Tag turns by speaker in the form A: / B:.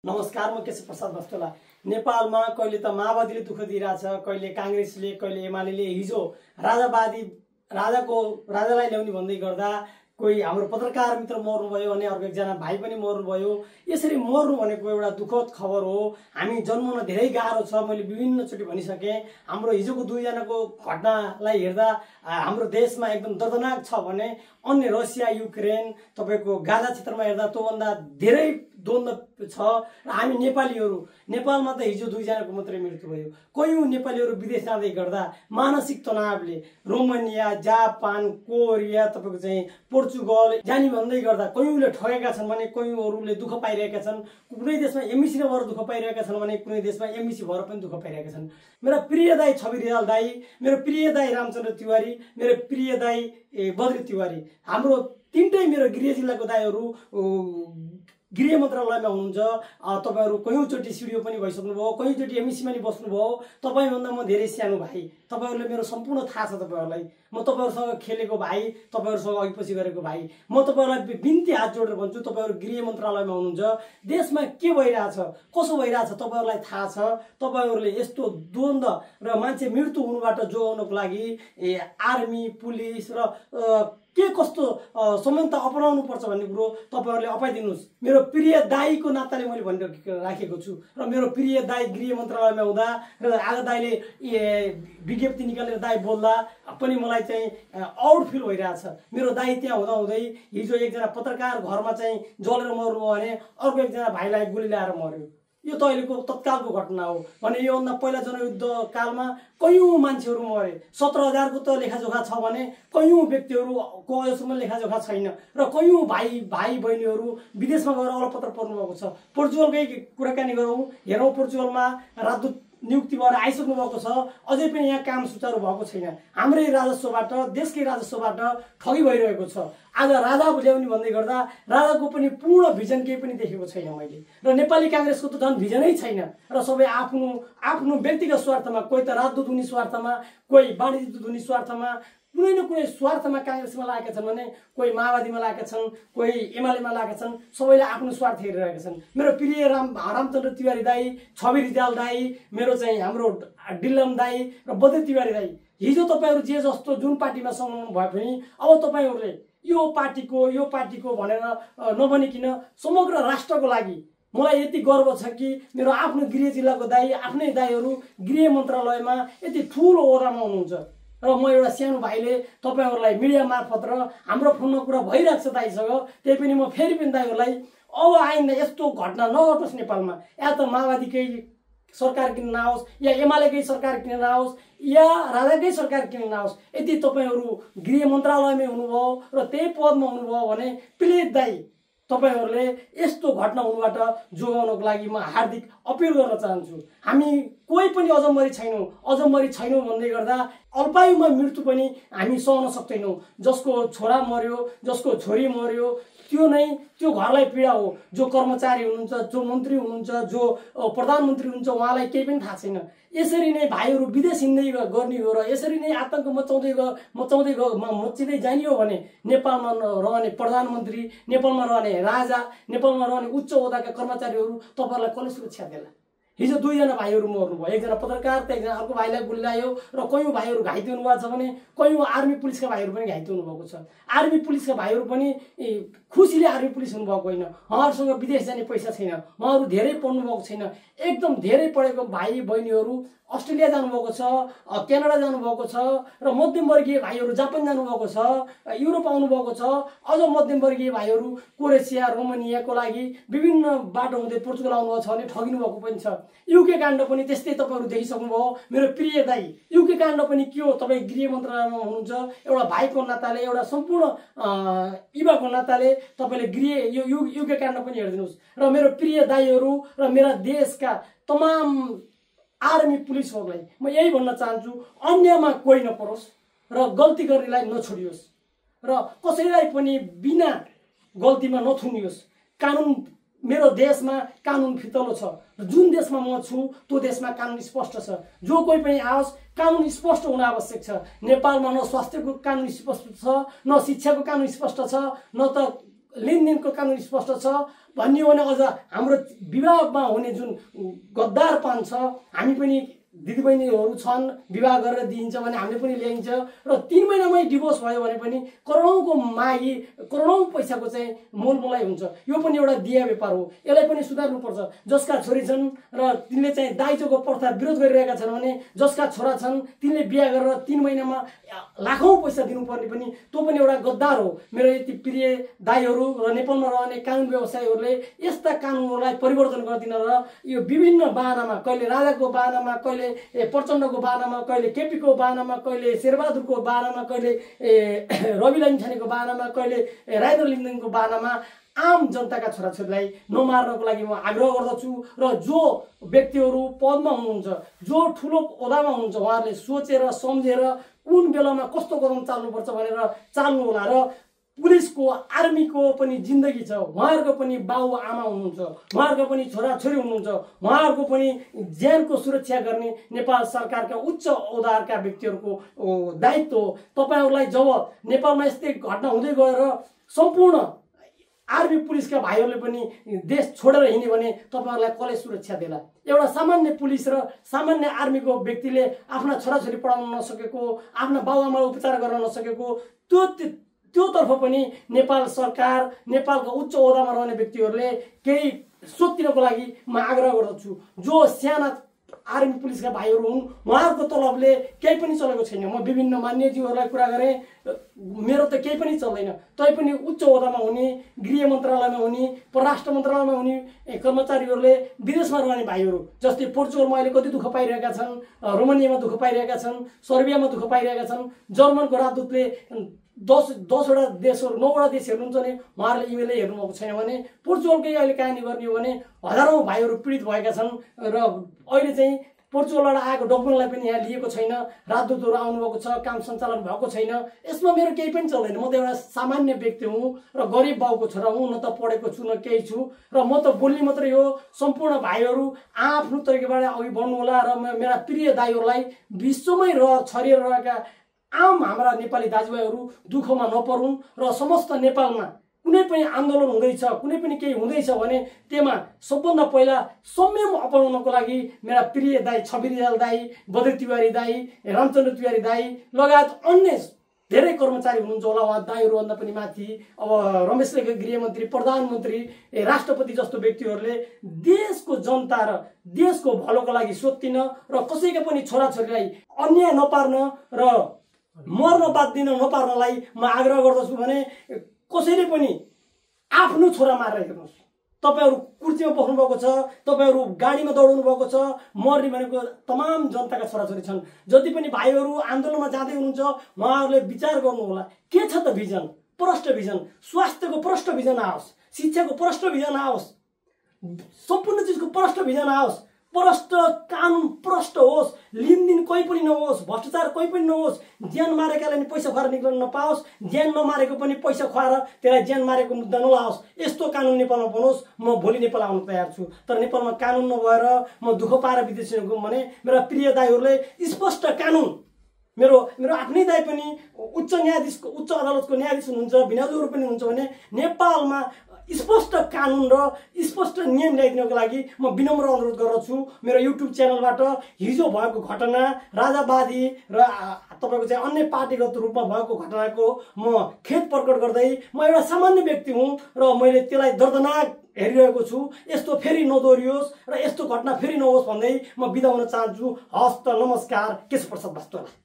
A: नमस्कार, म केशव प्रसाद बस्तोला। नेपालमा कहिले त माओवादीले दुःख दिइरहेछ, कहिले कांग्रेसले, कहिले एमाले। हिजो राजालाई ल्याउने भन्दै गर्दा कोही हाम्रो पत्रकार मित्र मर्नुभयो भने अर्को एकजना भाइ पनि मर्नुभयो। यसरी मर्नु भनेको एउटा दुःखद खबर हो। हामी जन्मन धेरै गाह्रो छ। मैले विभिन्नचोटि भनिसकेँ। हाम्रो हिजोको दुईजनाको घटनालाई हेर्दा हाम्रो देशमा एकदम दर्दनाक छ भने अन्य रसिया, युक्रेन, तपाईको गाजा क्षेत्रमा हेर्दा त्योभन्दा धेरै द्वन्द्व छ। र हामी नेपालमा त हिजो दुईजनाको मात्रै मृत्यु भयो। कयौं नेपालीहरू विदेश जाँदै गर्दा मानसिक तनावले रोमानिया, जापान, कोरिया, तपाईको चाहिँ पोर्चुगल जानी भन्दै गर्दा कयौंले ठगेका छन् भने कयौंहरूले दुःख पाइरहेका छन्। कुनै देशमा एमबिसी भएर दुःख पाइरहेका छन् भने कुनै देशमा एमबिसी भएर पनि दुःख पाइरहेका छन्। मेरा प्रिय दाई छवि रिजाल दाई, मेरो प्रिय दाई रामचन्द्र तिवारी, मेरो प्रिय दाई बद्री तिवारी, हाम्रो तीनटै मेरो गृह जिल्लाको दाईहरू गृह मन्त्रालयमा हुनुहुन्छ। तपाईहरु कयौंचोटि सिडिओ पनि भइसक्नुभयो, कयौंचोटि एमसीमा पनि बस्नुभयो। तपाईभन्दा म धेरै सानो भाइ, तपाईहरुले मेरो सम्पूर्ण थाहा छ। तपाईहरुलाई म तपाईहरुसँग खेलेको भाइ, तपाईहरुसँग अघिपछि गरेको भाइ। म तपाईहरुलाई बिन्ती हात जोडेर भन्छु, तपाईहरु गृह मन्त्रालयमा हुनुहुन्छ। देशमा के भइरहेछ, कसो भइरहेछ तपाईँहरुलाई थाहा छ। तपाईहरुले यस्तो द्वन्द्व र मान्छे मृत्यु हुनुबाट जोगाउनको लागि आर्मी, पुलिस र के कस्तो संयन्त्र अपनाउनु पर्छ भन्ने कुरो तपाईहरुले अपाइदिनुस्। मेरो प्रिय दाईको नाताले मैले भनिराखेको छु। र मेरो प्रिय दाई गृह मन्त्रालयमा हुँदा र आज दाईले विज्ञप्ति निकालेर दाई बोल्दा पनि मलाई चाहिँ आउट फिल भइरहेछ। मेरो दाई त्यहाँ हुँदै हिजो एकजना पत्रकार घरमा चाहिँ जलेर मर्नुभयो भने अर्को एकजना भाइलाई गोली लगाएर मर्यो। यो त अहिलेको तत्कालको घटना हो भने योभन्दा पहिला जनयुद्ध कालमा कयौं मान्छेहरू मरे। 17,000 को त लेखाजोखा छ भने कयौं व्यक्तिहरूको अझसम्म लेखाजोखा छैन। र कयौं भाइ बहिनीहरू विदेशमा गएर अलपत्र पर्नु भएको छ। पोर्चुगलकै कुराकानी गरौँ, हेरौँ पोर्चुगलमा राजदूत नियुक्ति भएर आइसक्नु भएको छ। अझै पनि यहाँ काम सुचारू भएको छैन। हाम्रै राजस्वबाट, देशकै राजस्वबाट ठगी भइरहेको छ। आज राजा ल्याउने भन्दै गर्दा राजाको पनि पूर्ण भिजन केही पनि देखेको छैन मैले। र नेपाली कांग्रेसको त झन् भिजनै छैन। र सबै आफ्नो व्यक्तिगत स्वार्थमा, कोही त राजदूत हुने स्वार्थमा, कोही वाणिज्य दूत हुने स्वार्थमा, कुनै न कुनै स्वार्थमा कांग्रेसमा लागेका छन् भने कोही माओवादीमा लागेका छन्, कोही एमालेमा लागेका छन्। सबैले आफ्नो स्वार्थ हेरिरहेका छन्। मेरो प्रिय रामचन्द्र तिवारी दाई, छवि रिजाल दाई, मेरो चाहिँ हाम्रो डिल्लम दाई र बद्री तिवारी दाई, हिजो तपाईहरु जे जस्तो जुन पार्टीमा संलग्न भए पनि अब तपाईहरुले यो पार्टीको भनेर नभनिकिन समग्र राष्ट्रको लागि मलाई यति गर्व छ कि मेरो आफ्नो गृह जिल्लाको दाई, आफ्नै दाईहरू गृह मन्त्रालयमा यति ठूलो ओहदामा हुनुहुन्छ। र म एउटा सानो भाइले तपाईहरुलाई मिडिया मार्फत र हाम्रो फोनमा कुरा भइरहेको छ दाईसँग, त्यही पनि म फेरि पनि दाईहरूलाई अब आइन्दा यस्तो घटना नघटोस् नेपालमा। या त माओवादीकै सरकार किन नआओस्, या एमालेकै सरकार किन नआओस्, या राजाकै सरकार किन नआओस्। यदि तपाईहरु गृह मन्त्रालयमै हुनुभयो र त्यही पदमा हुनुभयो भने प्लिज दाई तपाईहरुले यस्तो घटना हुनुबाट जोगाउनको लागि म हार्दिक अपिल गर्न चाहन्छु। हामी कोही पनि अजम्बरी छैनौं भन्दै गर्दा अल्पायुमा मृत्यु पनि हामी सहन सक्दैनौं। जसको छोरा मर्यो, जसको छोरी मर्यो, त्यो घरलाई पीडा हो। जो कर्मचारी हुनुहुन्छ, जो मन्त्री हुनुहुन्छ, जो प्रधानमन्त्री हुनुहुन्छ, उहाँलाई केही पनि थाहा छैन। यसरी नै भाइहरू विदेश हिँड्दै गर्ने हो र यसरी नै आतंक मच्चिँदै जाने हो भने नेपालमा रहने प्रधानमन्त्री, नेपालमा रहने राजा, नेपालमा रहने उच्च ओहदाका कर्मचारीहरू तपाईहरुलाई कसले सुरक्षा देला। हिजो दुईजना भाइहरू मर्नुभयो। एकजना पत्रकार त एकजना अर्को भाइलाई गोली लाग्यो र कयौं भाइहरू घाइते हुनुभएको छ भने कयौं आर्मी पुलिसका भाइहरू पनि घाइते हुनुभएको छ। आर्मी पुलिसका भाइहरू पनि खुसीले आर्मी पुलिस हुनुभएको होइन। उहाँहरूसँग विदेश जाने पैसा छैन, उहाँहरू धेरै पढ्नु भएको छैन। एकदम धेरै पढेको भाइ बहिनीहरू अस्ट्रेलिया जानुभएको छ, क्यानाडा जानुभएको छ, र मध्यमवर्गीय भाइहरू जापान जानुभएको छ, युरोप आउनुभएको छ। अझ मध्यमवर्गीय भाइहरू क्रोएसिया, रोमानियाको लागि विभिन्न बाटो हुँदै पोर्चुगल आउनुभएको छ भने ठगिनु भएको पनि छ। युके काण्ड पनि त्यस्तै तपाईहरु देखिसक्नुभयो। मेरो प्रिय दाई, युके काण्ड पनि के हो? तपाई गृह मन्त्रालयमा हुनुहुन्छ, एउटा भाइको नाताले, एउटा सम्पूर्ण युवाको नाताले तपाईले यो युके काण्ड पनि हेर्दिनुस्। र मेरो प्रिय दाईहरू र मेरा देशका तमाम आर्मी पुलिसहरूलाई म यही भन्न चाहन्छु, अन्यमा कोही नपरोस् र गल्ती गर्नेलाई नछोडियोस् र कसैलाई पनि बिना गल्तीमा नथुनियोस्। कानुन, मेरो देशमा कानुन फितलो छ। जुन देशमा म छु त्यो देशमा कानुन स्पष्ट छ। जो कोही पनि आओस्, कानुन स्पष्ट हुन आवश्यक छ। नेपालमा न स्वास्थ्यको कानुन स्पष्ट छ, न शिक्षाको कानुन स्पष्ट छ, न त लेनदेनको कानुन स्पष्ट छ। भन्ने हो भने अझ हाम्रो विवाहमा हुने जुन गद्दारपन छ, हामी पनि दिदीबहिनीहरू छन्, विवाह गरेर दिइन्छ भने हामीले पनि ल्याइन्छ र 3 महिनामै डिभोर्स भयो भने पनि करोडौँको मागी, करोडौँ पैसाको चाहिँ मोलमोलाई हुन्छ। यो पनि एउटा दिया व्यापार हो, यसलाई पनि सुधार्नुपर्छ। जसका छोरी छन् र तिनले चाहिँ दाइजोको प्रथा विरोध गरिरहेका छन् भने जसका छोरा छन् तिनले बिहा गरेर 3 महिनामा लाखौँ पैसा दिनुपर्ने पनि त्यो पनि एउटा गद्दार हो। मेरो यति प्रिय दाइहरू र नेपालमा रहने कानुन व्यवसायीहरूले यस्ता कानुनहरूलाई परिवर्तन गर्दिन र यो विभिन्न बाहनामा, कहिले राजाको बाहनामा, कहिले प्रचण्डको बाहनामा, कहिले केपीको बाहनामा, कहिले शेरबहादुरको बाहनामा, कहिले रवि लामिछानेको बाहनामा, कहिले राजेन्द्र लिङ्गदेनको बाहनामा आम जनताका छोराछोरीलाई नमार्नको लागि म आग्रह गर्दछु। र जो व्यक्तिहरू पदमा हुनुहुन्छ, जो ठुलो ओहदामा हुनुहुन्छ, उहाँहरूले सोचेर सम्झेर कुन बेलामा कस्तो कदम चाल्नुपर्छ भनेर चाल्नु होला। र पुलिसको, आर्मीको पनि जिन्दगी छ, उहाँहरूको पनि बाउ आमा हुनुहुन्छ, उहाँहरूको पनि छोराछोरी हुनुहुन्छ, उहाँहरूको पनि ज्यानको सुरक्षा गर्ने नेपाल सरकारका उच्च ओहदाका व्यक्तिहरूको दायित्व हो। तपाईहरूलाई जब नेपालमा यस्तै घटना हुँदै गएर सम्पूर्ण आर्मी पुलिसका भाइहरूले पनि देश छोडेर हिँड्यो भने तपाईहरूलाई कसले सुरक्षा देला? एउटा सामान्य पुलिस र सामान्य आर्मीको व्यक्तिले आफ्ना छोराछोरी पढाउन नसकेको, आफ्ना बाउआमालाई उपचार गर्न नसकेको, त्योतर्फ पनि नेपाल सरकार, नेपालको उच्च ओहदामा रहने व्यक्तिहरूले केही सोच्दिनको लागि म आग्रह गर्दछु। जो साना आर्मी पुलिसका भाइहरू हुन्, उहाँहरूको तलबले केही पनि चलेको छैन। म विभिन्न मान्यज्यूहरूलाई कुरा गरेँ, मेरो त केही पनि चल्दैन। तैपनि उच्च ओहदामा हुने, गृह मन्त्रालयमा हुने, परराष्ट्र मन्त्रालयमा हुने कर्मचारीहरूले विदेशमा रहने भाइहरू, जस्तै पोर्चुगलमा अहिले कति दुःख पाइरहेका छन्, रोमानियामा दुःख पाइरहेका छन्, सर्बियामा दुःख पाइरहेका छन्। जर्मनको राजदूतले 10वटा देशहरू, 9वटा देश हेर्नुहुन्छ भने उहाँहरूले इमेलै हेर्नुभएको छैन भने पोर्चुगलकै अहिले कहानी गर्ने हो भने हजारौँ भाइहरू पीडित भएका छन्। र अहिले चाहिँ पोर्चुगलबाट आएको डकुमेन्टलाई पनि यहाँ लिएको छैन, राजदूतहरू आउनुभएको छ, काम सञ्चालन भएको छैन। यसमा मेरो केही पनि चल्दैन। म त एउटा सामान्य व्यक्ति हुँ र गरिब बाउको छोरा हुँ, न त पढेको छु न केही छु, र म त बोल्ने मात्रै हो। सम्पूर्ण भाइहरू आफ्नो तरिकाबाट अघि बढ्नु होला र मेरा प्रिय दाइहरूलाई विश्वमै छरिएर रहेका आम हाम्रा नेपाली दाजुभाइहरू दुःखमा नपरुन् र समस्त नेपालमा कुनै पनि आन्दोलन हुँदैछ, कुनै पनि केही हुँदैछ भने त्यसमा सबभन्दा पहिला संयम अपनाउनको लागि मेरा प्रिय दाइ छवि रिजाल दाइ, बद्री तिवारी दाइ, रामचन्द्र तिवारी दाइ लगायत अन्य धेरै कर्मचारी हुनुहुन्छ होला। उहाँ दाइहरूभन्दा पनि माथि अब रमेश लेखक गृहमन्त्री, प्रधानमन्त्री, राष्ट्रपति जस्तो व्यक्तिहरूले देशको जनता र देशको भलोको लागि सोच्दिन र कसैका पनि छोराछोरीलाई अन्याय नपार्न र मर्न बाध्दिन नपार्नलाई म आग्रह गर्दछु। भने कसैले पनि आफ्नो छोरा मारेर हेर्नुहोस्। तपाईहरू कुर्सीमा बस्नु भएको छ, तपाईहरू गाडीमा दौड्नु भएको छ, मर्ने भनेको तमाम जनताका छोराछोरी छन्। जति पनि भाइहरू आन्दोलनमा जाँदै हुनुहुन्छ उहाँहरूले विचार गर्नु होला, के छ त भिजन? प्रष्ट भिजन, स्वास्थ्यको प्रष्ट भिजन आओस्, शिक्षाको प्रष्ट भिजन आओस्, सम्पूर्ण चिजको प्रष्ट भिजन आओस्, प्रष्ट कानुन प्रष्ट होस्, लिनदिन कोही पनि नहोस्, भ्रष्टाचार कोही पनि नहोस्, ज्यान मारेकाले पनि पैसा खुवाएर निक्लन नपाओस्, ज्यान नमारेको पनि पैसा खुवाएर त्यसलाई ज्यान मारेको मुद्दा नलाओस्। यस्तो कानुन नेपालमा बनोस्। म भोलि नेपाल आउन तयार छु। तर नेपालमा कानुन नभएर म दुःख पाएर विदेश गएँ भने मेरा प्रिय दाइहरूले स्पष्ट कानुन, मेरो आफ्नै दाइ पनि उच्च न्यायाधीशको, उच्च अदालतको न्यायाधीश हुनुहुन्छ, भिनाजुहरू पनि हुन्छ भने नेपालमा स्पष्ट कानुन र स्पष्ट नियम ल्याइदिनको लागि म विनम्र अनुरोध गर्दछु। मेरो युट्युब च्यानलबाट हिजो भएको घटना, राजावादी र तपाईको चाहिँ अन्य पार्टीगत रूपमा भएको घटनाको म खेद प्रकट गर्दै म एउटा सामान्य व्यक्ति हुँ र मैले त्यसलाई दर्दनाक हेरिरहेको छु। यस्तो फेरि नदोहोरियोस् र यस्तो घटना फेरि नहोस् भन्दै म बिदा हुन चाहन्छु। हस्त नमस्कार। केशव प्रसाद वास्तोला।